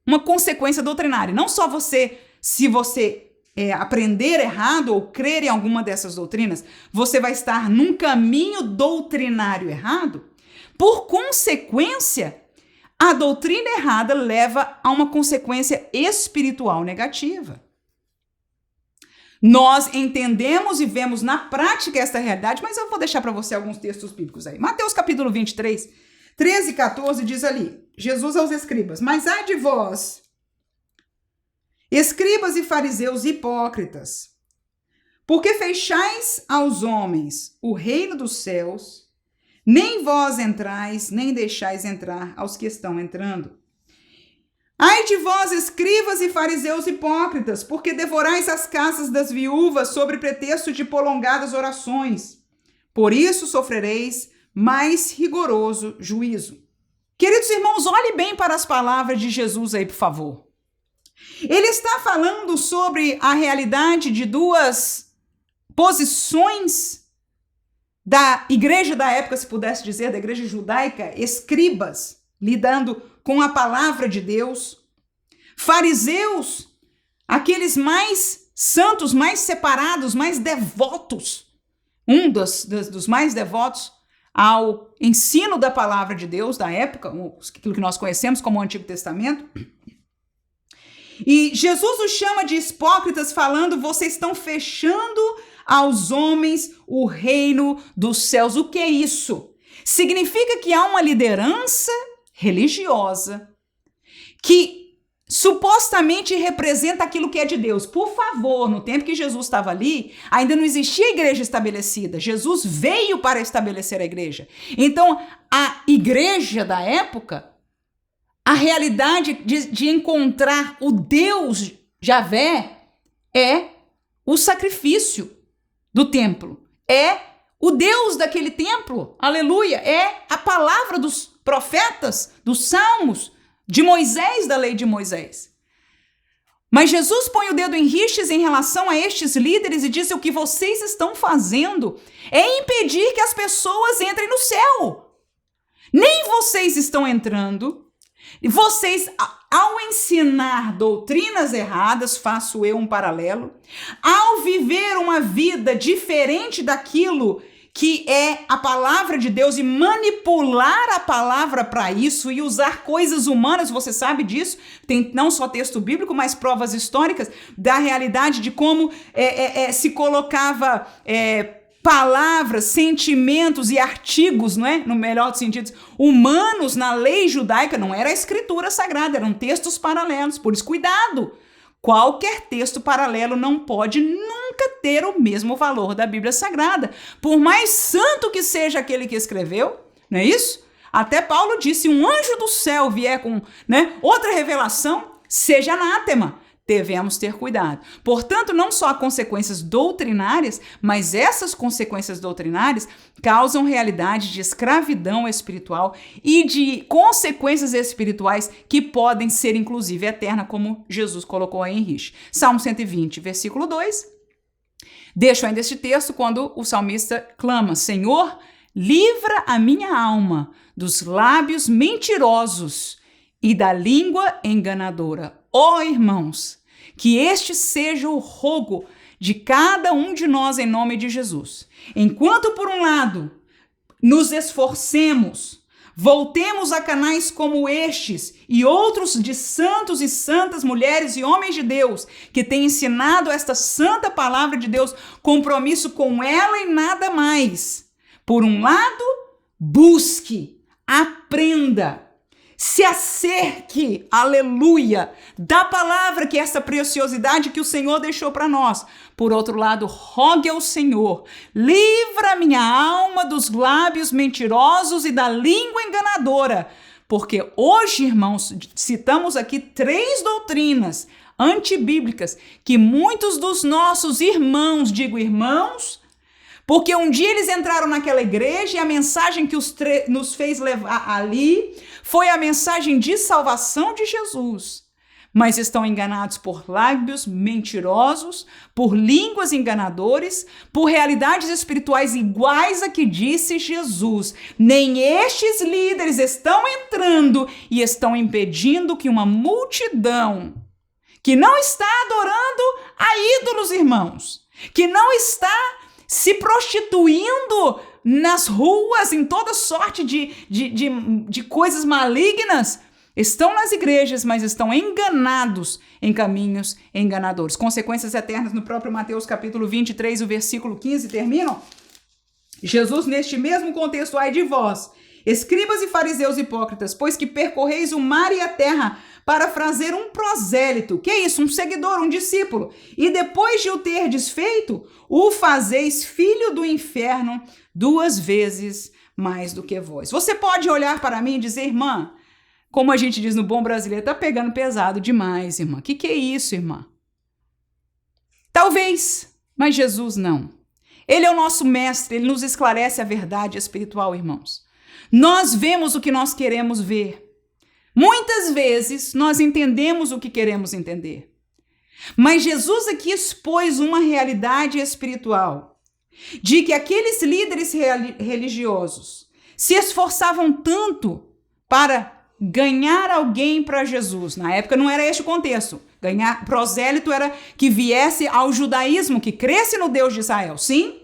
uma consequência doutrinária, não só se você aprender errado ou crer em alguma dessas doutrinas, você vai estar num caminho doutrinário errado. Por consequência, a doutrina errada leva a uma consequência espiritual negativa. Nós entendemos e vemos na prática esta realidade, mas eu vou deixar para você alguns textos bíblicos aí. Mateus capítulo 23, 13 e 14 diz ali, Jesus aos escribas, mas ai de vós, escribas e fariseus hipócritas, porque fechais aos homens o reino dos céus, nem vós entrais, nem deixais entrar aos que estão entrando. Ai de vós, escribas e fariseus hipócritas, porque devorais as casas das viúvas sobre pretexto de prolongadas orações. Por isso sofrereis mais rigoroso juízo. Queridos irmãos, olhe bem para as palavras de Jesus aí, por favor. Ele está falando sobre a realidade de duas posições da igreja da época, se pudesse dizer, da igreja judaica, escribas, lidando com a palavra de Deus, fariseus, aqueles mais santos, mais separados, mais devotos, dos mais devotos ao ensino da palavra de Deus da época, aquilo que nós conhecemos como o Antigo Testamento. E Jesus os chama de hipócritas, falando, vocês estão fechando aos homens o reino dos céus. O que é isso? Significa que há uma liderança religiosa que supostamente representa aquilo que é de Deus. Por favor, no tempo que Jesus estava ali, ainda não existia igreja estabelecida. Jesus veio para estabelecer a igreja. Então, a igreja da época, a realidade de encontrar o Deus Javé é o sacrifício do templo. É o Deus daquele templo. Aleluia. É a palavra dos profetas, dos salmos, de Moisés, da lei de Moisés. Mas Jesus põe o dedo em rixas em relação a estes líderes e diz: o que vocês estão fazendo é impedir que as pessoas entrem no céu. Nem vocês estão entrando. Vocês, ao ensinar doutrinas erradas, faço eu um paralelo, ao viver uma vida diferente daquilo que é a palavra de Deus e manipular a palavra para isso e usar coisas humanas, você sabe disso, tem não só texto bíblico, mas provas históricas da realidade de como se colocava palavras, sentimentos e artigos, não é? No melhor dos sentidos, humanos na lei judaica, não era a escritura sagrada, eram textos paralelos, por isso cuidado. Qualquer texto paralelo não pode nunca ter o mesmo valor da Bíblia Sagrada. Por mais santo que seja aquele que escreveu, não é isso? Até Paulo disse, um anjo do céu vier com outra revelação, seja anátema. Devemos ter cuidado. Portanto, não só há consequências doutrinárias, mas essas consequências doutrinárias causam realidade de escravidão espiritual e de consequências espirituais que podem ser, inclusive, eterna, como Jesus colocou aí em Riche. Salmo 120, versículo 2. Deixo ainda este texto quando o salmista clama: Senhor, livra a minha alma dos lábios mentirosos e da língua enganadora. Ó irmãos, que este seja o rogo de cada um de nós em nome de Jesus. Enquanto, por um lado, nos esforcemos, voltemos a canais como estes e outros de santos e santas mulheres e homens de Deus que têm ensinado esta santa palavra de Deus, compromisso com ela e nada mais. Por um lado, busque, aprenda, se acerque, aleluia, da palavra, que é essa preciosidade que o Senhor deixou para nós. Por outro lado, rogue ao Senhor, livra minha alma dos lábios mentirosos e da língua enganadora. Porque hoje, irmãos, citamos aqui 3 doutrinas antibíblicas que muitos dos nossos irmãos, digo irmãos, porque um dia eles entraram naquela igreja e a mensagem que nos fez levar ali foi a mensagem de salvação de Jesus. Mas estão enganados por lábios mentirosos, por línguas enganadoras, por realidades espirituais iguais a que disse Jesus. Nem estes líderes estão entrando e estão impedindo que uma multidão que não está adorando a ídolos, irmãos, que não está se prostituindo nas ruas, em toda sorte de coisas malignas, estão nas igrejas, mas estão enganados em caminhos enganadores. Consequências eternas no próprio Mateus capítulo 23, o versículo 15, terminam. Jesus, neste mesmo contexto, ai de vós, escribas e fariseus hipócritas, pois que percorreis o mar e a terra para fazer um prosélito. Que é isso? Um seguidor, um discípulo. E depois de o terdes feito, o fazeis filho do inferno 2 vezes mais do que vós. Você pode olhar para mim e dizer, irmã, como a gente diz no bom brasileiro, tá pegando pesado demais, irmã. Que é isso, irmã? Talvez, mas Jesus não. Ele é o nosso mestre, ele nos esclarece a verdade espiritual, irmãos. Nós vemos o que nós queremos ver. Muitas vezes nós entendemos o que queremos entender. Mas Jesus aqui expôs uma realidade espiritual de que aqueles líderes religiosos se esforçavam tanto para ganhar alguém para Jesus. Na época não era este o contexto. Ganhar prosélito era que viesse ao judaísmo, que cresce no Deus de Israel, sim?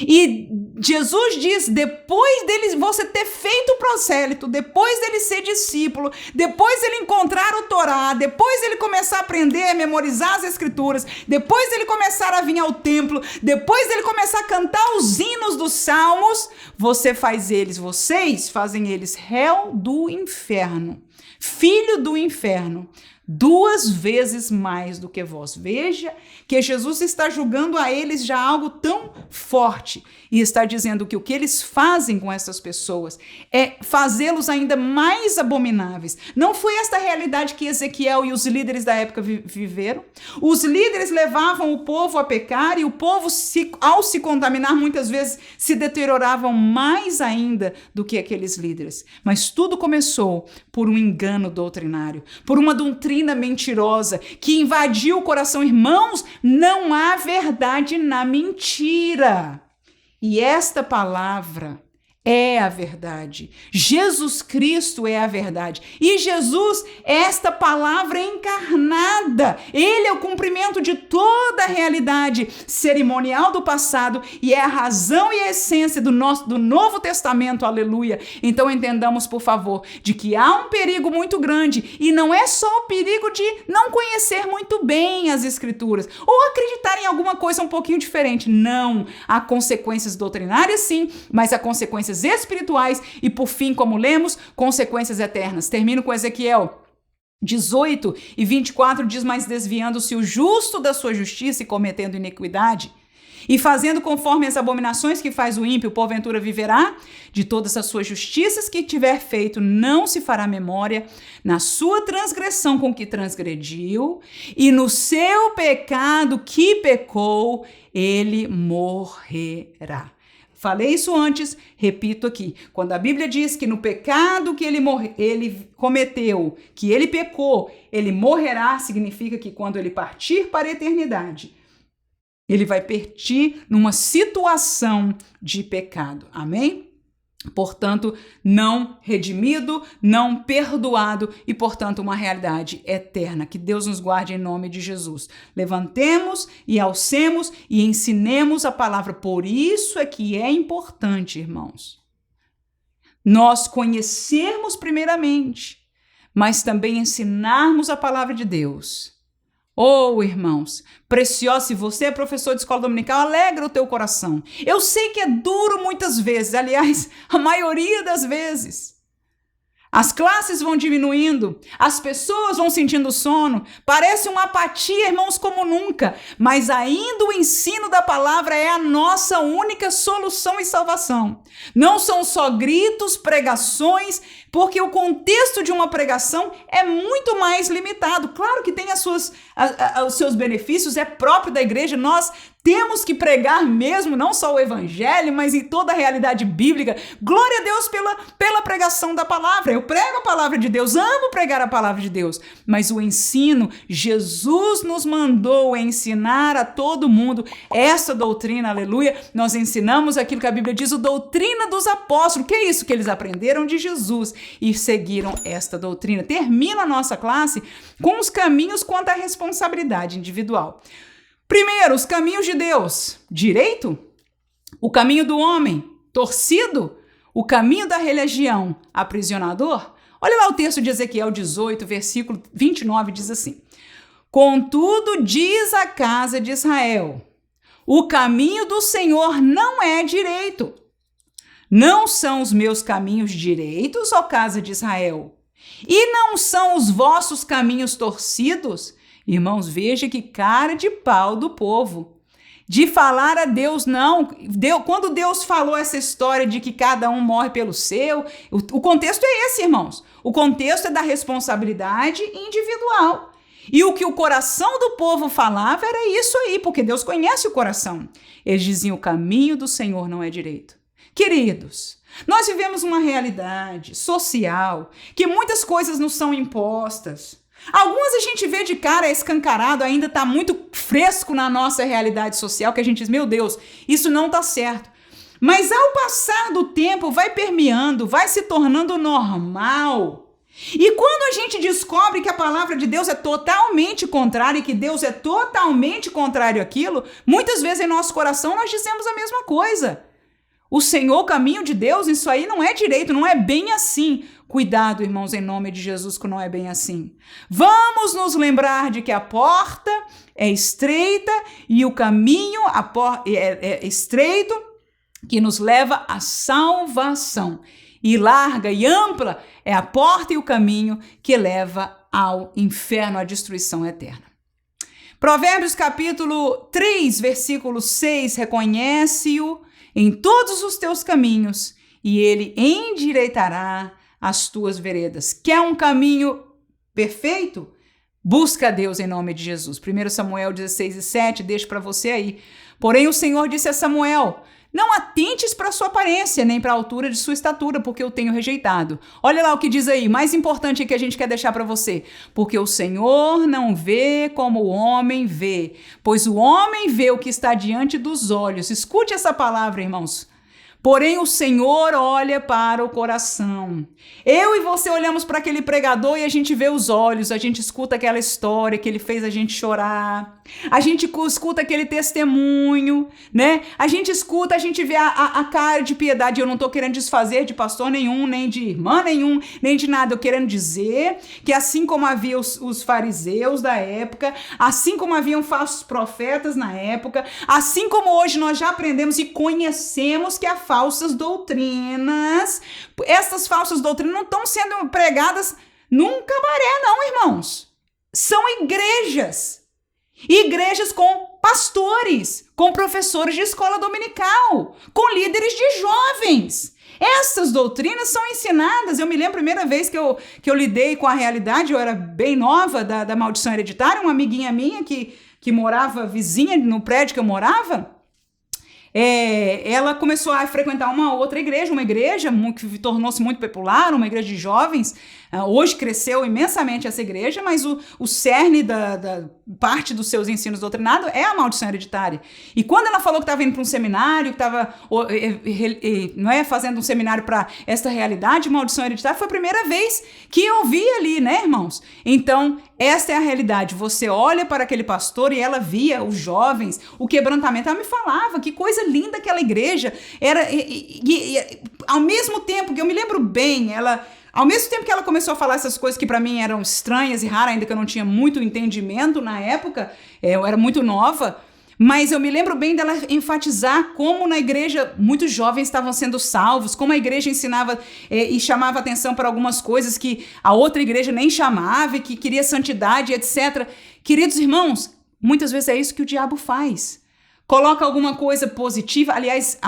E Jesus diz, depois dele você ter feito o prosélito, depois dele ser discípulo, depois dele encontrar o Torá, depois dele começar a aprender, a memorizar as escrituras, depois dele começar a vir ao templo, depois dele começar a cantar os hinos dos salmos, vocês fazem eles réu do inferno, filho do inferno, 2 vezes mais do que vós. Veja que Jesus está julgando a eles já algo tão forte e está dizendo que o que eles fazem com essas pessoas é fazê-los ainda mais abomináveis. Não foi esta a realidade que Ezequiel e os líderes da época viveram? Os líderes levavam o povo a pecar e o povo, ao se contaminar, muitas vezes se deterioravam mais ainda do que aqueles líderes. Mas tudo começou por um engano doutrinário, por uma doutrina mentirosa que invadiu o coração. Irmãos, não há verdade na mentira. E esta palavra é a verdade. Jesus Cristo é a verdade. E Jesus é esta palavra encarnada. Ele é o cumprimento de toda a realidade cerimonial do passado e é a razão e a essência do Novo Testamento. Aleluia. Então entendamos, por favor, de que há um perigo muito grande e não é só o perigo de não conhecer muito bem as Escrituras ou acreditar em alguma coisa um pouquinho diferente. Não. Há consequências doutrinárias, sim, mas há consequências espirituais e, por fim, como lemos, consequências eternas. Termino com Ezequiel 18 e 24, diz, mas desviando-se o justo da sua justiça e cometendo iniquidade, e fazendo conforme as abominações que faz o ímpio, porventura viverá, de todas as suas justiças que tiver feito, não se fará memória, na sua transgressão com que transgrediu, e no seu pecado que pecou, ele morrerá. Falei isso antes, repito aqui. Quando a Bíblia diz que no pecado que ele cometeu, que ele pecou, ele morrerá, significa que quando ele partir para a eternidade, Ele vai permitir numa situação de pecado. Amém? Portanto, não redimido, não perdoado e, portanto, uma realidade eterna. Que Deus nos guarde em nome de Jesus. Levantemos e alcemos e ensinemos a palavra. Por isso é que é importante, irmãos, nós conhecermos primeiramente, mas também ensinarmos a palavra de Deus. Oh, irmãos, precioso, se você é professor de escola dominical, alegra o teu coração. Eu sei que é duro muitas vezes, aliás, a maioria das vezes. As classes vão diminuindo, as pessoas vão sentindo sono, parece uma apatia, irmãos, como nunca, mas ainda o ensino da palavra é a nossa única solução e salvação. Não são só gritos, pregações, porque o contexto de uma pregação é muito mais limitado. Claro que tem os seus benefícios, é próprio da igreja, nós temos que pregar mesmo, não só o evangelho, mas em toda a realidade bíblica. Glória a Deus pela pregação da palavra. Eu prego a palavra de Deus, amo pregar a palavra de Deus. Mas o ensino, Jesus nos mandou ensinar a todo mundo essa doutrina, aleluia. Nós ensinamos aquilo que a Bíblia diz, a doutrina dos apóstolos. Que é isso que eles aprenderam de Jesus e seguiram esta doutrina. Termina a nossa classe com os caminhos quanto à responsabilidade individual. Primeiro, os caminhos de Deus, direito, o caminho do homem, torcido, o caminho da religião, aprisionador. Olha lá o texto de Ezequiel 18, versículo 29, diz assim: Contudo, diz a casa de Israel, o caminho do Senhor não é direito. Não são os meus caminhos direitos, ó casa de Israel? E não são os vossos caminhos torcidos? Irmãos, veja que cara de pau do povo. De falar a Deus, não. Quando Deus falou essa história de que cada um morre pelo seu, o contexto é esse, irmãos. O contexto é da responsabilidade individual. E o que o coração do povo falava era isso aí, porque Deus conhece o coração. Eles diziam, o caminho do Senhor não é direito. Queridos, nós vivemos uma realidade social que muitas coisas nos são impostas. Algumas a gente vê de cara escancarado, ainda está muito fresco na nossa realidade social, que a gente diz, meu Deus, isso não está certo. Mas ao passar do tempo, vai permeando, vai se tornando normal. E quando a gente descobre que a palavra de Deus é totalmente contrária e que Deus é totalmente contrário àquilo, muitas vezes em nosso coração nós dizemos a mesma coisa. O Senhor, o caminho de Deus, isso aí não é direito, não é bem assim. Cuidado, irmãos, em nome de Jesus, que não é bem assim. Vamos nos lembrar de que a porta é estreita e o caminho é estreito que nos leva à salvação. E larga e ampla é a porta e o caminho que leva ao inferno, à destruição eterna. Provérbios capítulo 3, versículo 6, reconhece-o em todos os teus caminhos, e ele endireitará as tuas veredas. Quer um caminho perfeito? Busca a Deus em nome de Jesus. 1 Samuel 16:7, deixo para você aí. Porém o Senhor disse a Samuel, não atentes para a sua aparência, nem para a altura de sua estatura, porque eu tenho rejeitado. Olha lá o que diz aí, mais importante que a gente quer deixar para você. Porque o Senhor não vê como o homem vê, pois o homem vê o que está diante dos olhos. Escute essa palavra, irmãos. Porém, o Senhor olha para o coração. Eu e você olhamos para aquele pregador e a gente vê os olhos, a gente escuta aquela história que ele fez a gente chorar, a gente escuta aquele testemunho, né? A gente escuta, a gente vê a cara de piedade. Eu não estou querendo desfazer de pastor nenhum, nem de irmã nenhum, nem de nada. Eu querendo dizer que assim como havia os fariseus da época, assim como haviam falsos profetas na época, assim como hoje nós já aprendemos e conhecemos que há falsas doutrinas, essas falsas doutrinas não estão sendo pregadas num cabaré, não, irmãos. São igrejas com pastores, com professores de escola dominical, com líderes de jovens. Essas doutrinas são ensinadas. Eu me lembro a primeira vez que eu lidei com a realidade, eu era bem nova da maldição hereditária, uma amiguinha minha que morava vizinha no prédio que eu morava, ela começou a frequentar uma outra igreja, uma igreja que tornou-se muito popular, uma igreja de jovens, Hoje cresceu imensamente essa igreja, mas o cerne da parte dos seus ensinos doutrinados é a maldição hereditária. E quando ela falou que estava indo para um seminário, que estava não é, fazendo um seminário para esta realidade, maldição hereditária, foi a primeira vez que eu vi ali, né, irmãos? Então, esta é a realidade. Você olha para aquele pastor e ela via os jovens, o quebrantamento. Ela me falava que coisa linda aquela igreja era. Ao mesmo tempo que eu me lembro bem, ao mesmo tempo que ela começou a falar essas coisas que para mim eram estranhas e raras, ainda que eu não tinha muito entendimento na época, eu era muito nova, mas eu me lembro bem dela enfatizar como na igreja muitos jovens estavam sendo salvos, como a igreja ensinava e chamava atenção para algumas coisas que a outra igreja nem chamava, e que queria santidade, etc. Queridos irmãos, muitas vezes é isso que o diabo faz. Coloca alguma coisa positiva, aliás,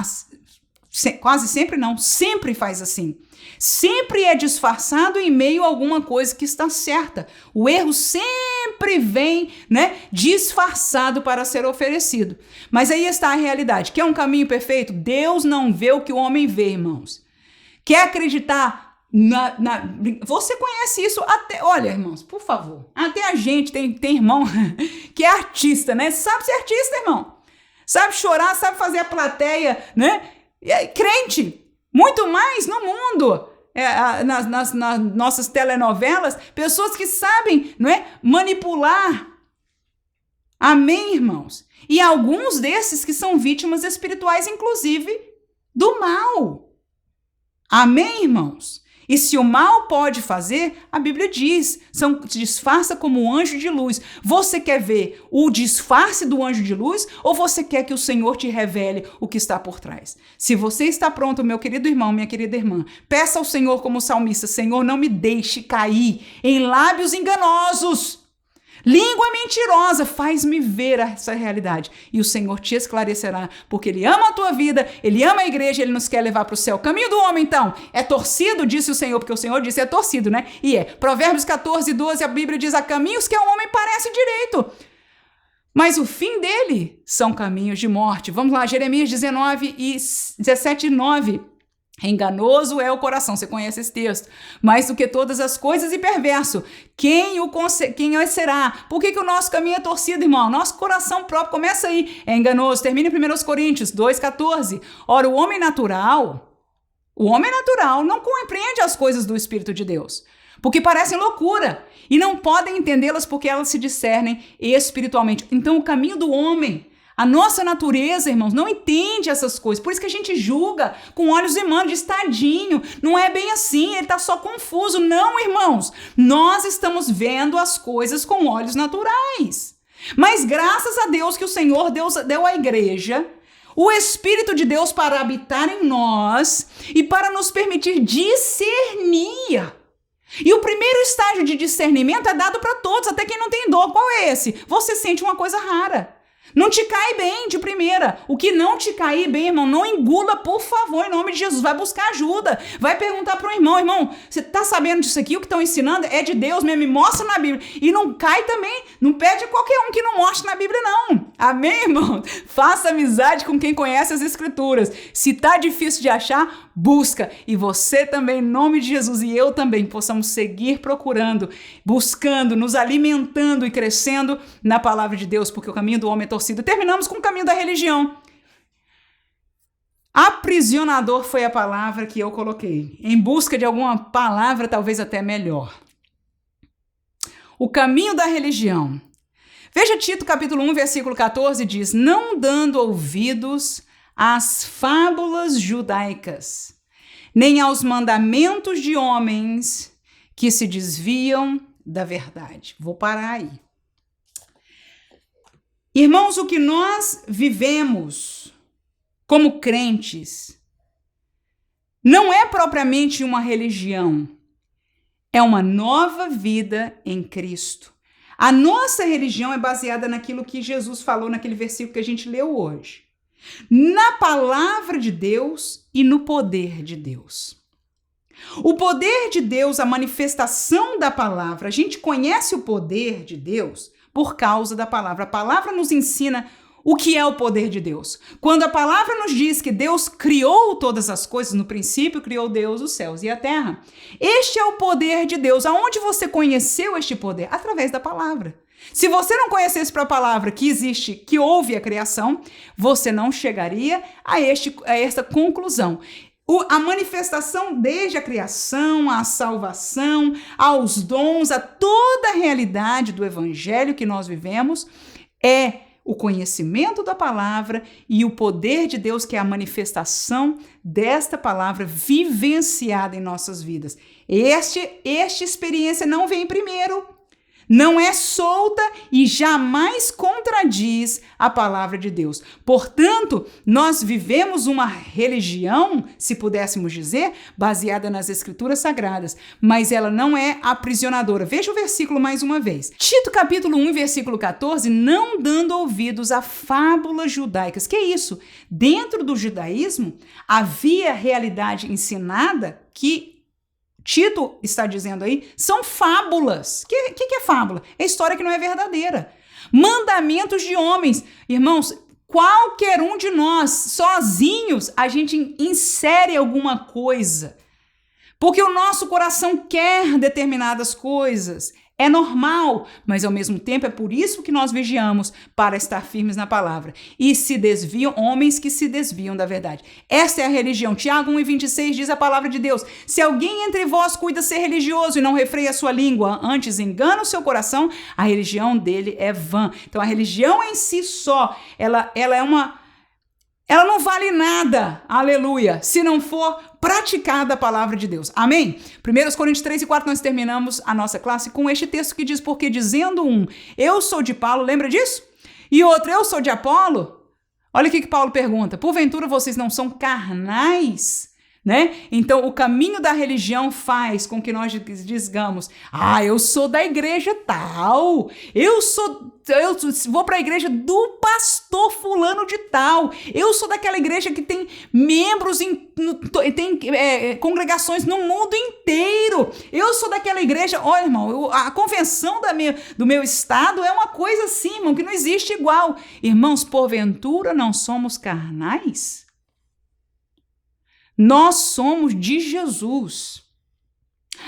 quase sempre não, sempre faz assim. Sempre é disfarçado em meio a alguma coisa que está certa. O erro sempre vem, né, disfarçado para ser oferecido. Mas aí está a realidade. Quer um caminho perfeito? Deus não vê o que o homem vê, irmãos. Quer acreditar Você conhece isso até... Olha, irmãos, por favor. Até a gente tem irmão que é artista, né? Sabe ser artista, irmão. Sabe chorar, sabe fazer a plateia, né? Crente. Muito mais no mundo, nas nossas telenovelas, pessoas que sabem, não é, manipular. Amém, irmãos? E alguns desses que são vítimas espirituais, inclusive, do mal. Amém, irmãos? E se o mal pode fazer, a Bíblia diz, se disfarça como um anjo de luz. Você quer ver o disfarce do anjo de luz ou você quer que o Senhor te revele o que está por trás? Se você está pronto, meu querido irmão, minha querida irmã, peça ao Senhor como salmista, Senhor, não me deixe cair em lábios enganosos. Língua mentirosa, faz-me ver essa realidade. E o Senhor te esclarecerá, porque Ele ama a tua vida, Ele ama a igreja, Ele nos quer levar para o céu. O caminho do homem, então, é torcido, disse o Senhor, porque o Senhor disse é torcido, né? E é. Provérbios 14, 12, a Bíblia diz, há caminhos que ao homem parece direito, mas o fim dele são caminhos de morte. Vamos lá, Jeremias 19 e 17, 9. Enganoso é o coração, você conhece esse texto, mais do que todas as coisas e perverso, quem será? Por que o nosso caminho é torcido, irmão? Nosso coração próprio começa aí, é enganoso. Termina em 1 Coríntios 2,14. Ora, o homem natural não compreende as coisas do Espírito de Deus, porque parecem loucura e não podem entendê-las porque elas se discernem espiritualmente. Então o caminho do homem, a nossa natureza, irmãos, não entende essas coisas. Por isso que a gente julga com olhos humanos, diz, tadinho, não é bem assim, ele está só confuso. Não, irmãos, nós estamos vendo as coisas com olhos naturais. Mas graças a Deus que o Senhor deu à igreja o Espírito de Deus para habitar em nós e para nos permitir discernir. E o primeiro estágio de discernimento é dado para todos, até quem não tem dor. Qual é esse? Você sente uma coisa rara. Não te cai bem de primeira. O que não te cair bem, irmão, não engula, por favor, em nome de Jesus. Vai buscar ajuda. Vai perguntar para o irmão, você está sabendo disso aqui? O que estão ensinando é de Deus mesmo, me mostra na Bíblia. E não cai também, não pede a qualquer um que não mostre na Bíblia, não. Amém, irmão? Faça amizade com quem conhece as Escrituras. Se está difícil de achar, busca. E você também, em nome de Jesus, e eu também, possamos seguir procurando, buscando, nos alimentando e crescendo na palavra de Deus, porque o caminho do homem é torcido. Terminamos com o caminho da religião. Aprisionador foi a palavra que eu coloquei, em busca de alguma palavra talvez até melhor. O caminho da religião. Veja Tito capítulo 1, versículo 14, diz, não dando ouvidos às fábulas judaicas, nem aos mandamentos de homens que se desviam da verdade. Vou parar aí. Irmãos, o que nós vivemos como crentes não é propriamente uma religião, é uma nova vida em Cristo. A nossa religião é baseada naquilo que Jesus falou naquele versículo que a gente leu hoje. Na palavra de Deus e no poder de Deus. O poder de Deus, a manifestação da palavra, a gente conhece o poder de Deus por causa da palavra. A palavra nos ensina o que é o poder de Deus. Quando a palavra nos diz que Deus criou todas as coisas, no princípio criou Deus os céus e a terra. Este é o poder de Deus. Aonde você conheceu este poder? Através da palavra. Se você não conhecesse para a palavra que existe, que houve a criação, você não chegaria a esta conclusão. A manifestação desde a criação, a salvação, aos dons, a toda a realidade do evangelho que nós vivemos é o conhecimento da palavra e o poder de Deus, que é a manifestação desta palavra vivenciada em nossas vidas. Esta experiência não vem primeiro, não é solta e jamais contradiz a palavra de Deus. Portanto, nós vivemos uma religião, se pudéssemos dizer, baseada nas escrituras sagradas, mas ela não é aprisionadora. Veja o versículo mais uma vez. Tito capítulo 1, versículo 14, não dando ouvidos a fábulas judaicas. Que é isso? Dentro do judaísmo, havia realidade ensinada que Tito está dizendo aí, são fábulas. O que é fábula? É história que não é verdadeira. Mandamentos de homens. Irmãos, qualquer um de nós, sozinhos, a gente insere alguma coisa. Porque o nosso coração quer determinadas coisas. É normal, mas ao mesmo tempo é por isso que nós vigiamos, para estar firmes na palavra. E se desviam, homens que se desviam da verdade. Esta é a religião. Tiago 1,26 diz a palavra de Deus: se alguém entre vós cuida ser religioso e não refreia a sua língua, antes engana o seu coração, a religião dele é vã. Então a religião em si só, ela não vale nada, aleluia, se não for praticada a palavra de Deus. Amém? 1 Coríntios 3 e 4, nós terminamos a nossa classe com este texto que diz, porque dizendo um, eu sou de Paulo, lembra disso? E outro, eu sou de Apolo. Olha o que Paulo pergunta, porventura vocês não são carnais? Né? Então, o caminho da religião faz com que nós digamos, eu sou da igreja tal, eu vou para a igreja do pastor fulano de tal, eu sou daquela igreja que tem membros, tem congregações no mundo inteiro, eu sou daquela igreja, olha irmão, a convenção do meu estado é uma coisa assim, irmão, que não existe igual. Irmãos, porventura não somos carnais? Nós somos de Jesus.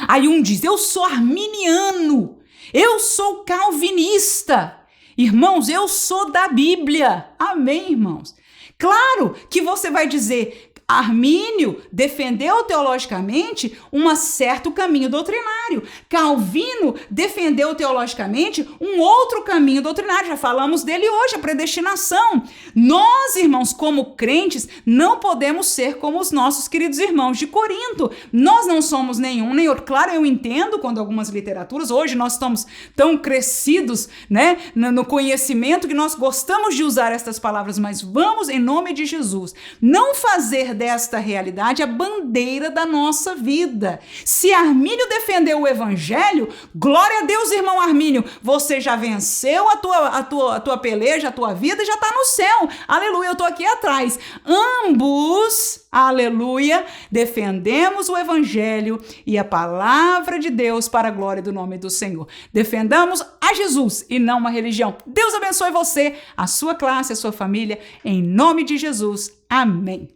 Aí um diz, eu sou arminiano, eu sou calvinista. Irmãos, eu sou da Bíblia. Amém, irmãos? Claro que você vai dizer, Armínio defendeu teologicamente um certo caminho doutrinário. Calvino defendeu teologicamente um outro caminho doutrinário. Já falamos dele hoje, a predestinação. Nós, irmãos, como crentes, não podemos ser como os nossos queridos irmãos de Corinto. Nós não somos nenhum nem outro. Claro, eu entendo quando algumas literaturas, hoje nós estamos tão crescidos, né, no conhecimento que nós gostamos de usar estas palavras, mas vamos, em nome de Jesus, não fazer desta realidade a bandeira da nossa vida. Se Armínio defendeu o evangelho, glória a Deus, irmão Armínio, você já venceu a tua peleja, a tua vida, já está no céu. Aleluia, eu estou aqui atrás. Ambos, aleluia, defendemos o evangelho e a palavra de Deus para a glória do nome do Senhor. Defendamos a Jesus e não uma religião. Deus abençoe você, a sua classe, a sua família, em nome de Jesus. Amém.